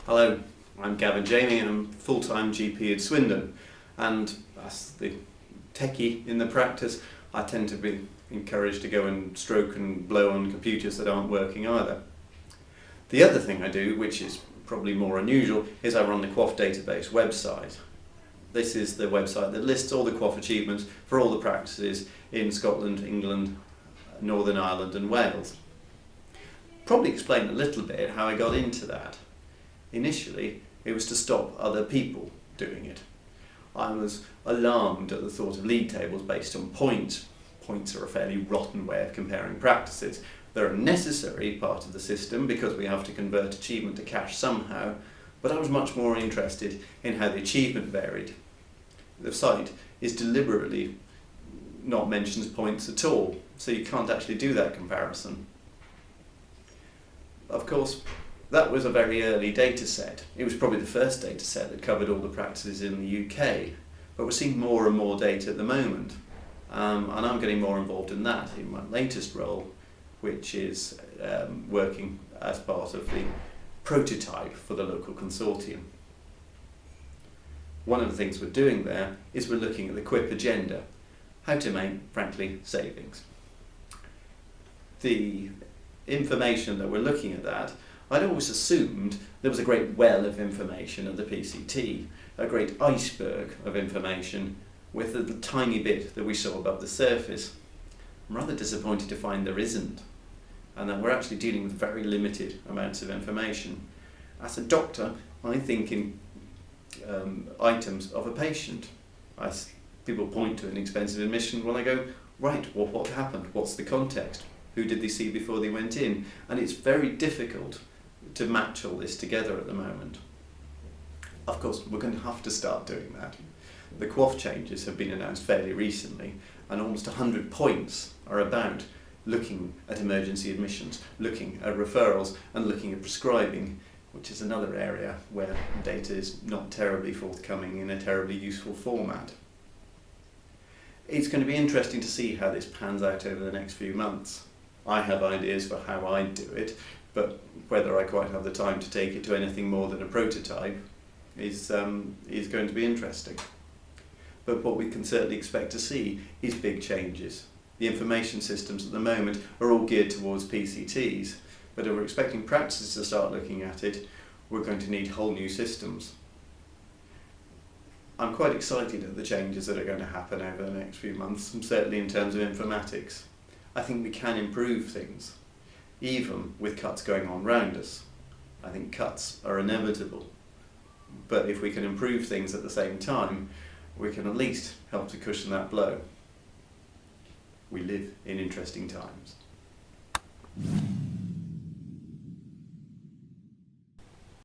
Hello, I'm Gavin Jamie and I'm full-time GP at Swindon, and as the techie in the practice I tend to be encouraged to go and stroke and blow on computers that aren't working either. The other thing I do, which is probably more unusual, is I run the QOF database website. This is the website that lists all the QOF achievements for all the practices in Scotland, England, Northern Ireland and Wales. Probably explain a little bit how I got into that. Initially, it was to stop other people doing it. I was alarmed at the thought of league tables based on points. Points are a fairly rotten way of comparing practices. They're a necessary part of the system because we have to convert achievement to cash somehow, but I was much more interested in how the achievement varied. The site is deliberately not mentions points at all, so you can't actually do that comparison. Of course, that was a very early data set. It was probably the first data set that covered all the practices in the UK, but we're seeing more and more data at the moment. And I'm getting more involved in that in my latest role, which is working as part of the prototype for the local consortium. One of the things we're doing there is we're looking at the QIP agenda, how to make, frankly, savings. The information that we're looking at that, I'd always assumed there was a great well of information at the PCT, a great iceberg of information with the tiny bit that we saw above the surface. I'm rather disappointed to find there isn't, and that we're actually dealing with very limited amounts of information. As a doctor, I think in items of a patient. As people point to an expensive admission, well I go, right, well what happened? What's the context? Who did they see before they went in? And it's very difficult to match all this together at the moment. Of course, we're going to have to start doing that. The QOF changes have been announced fairly recently, and almost 100 points are about looking at emergency admissions, looking at referrals, and looking at prescribing, which is another area where data is not terribly forthcoming in a terribly useful format. It's going to be interesting to see how this pans out over the next few months. I have ideas for how I do it, but whether I quite have the time to take it to anything more than a prototype is going to be interesting. But what we can certainly expect to see is big changes. The information systems at the moment are all geared towards PCTs, but if we're expecting practices to start looking at it, we're going to need whole new systems. I'm quite excited at the changes that are going to happen over the next few months, and certainly in terms of informatics. I think we can improve things, even with cuts going on round us. I think cuts are inevitable, but if we can improve things at the same time, we can at least help to cushion that blow. We live in interesting times.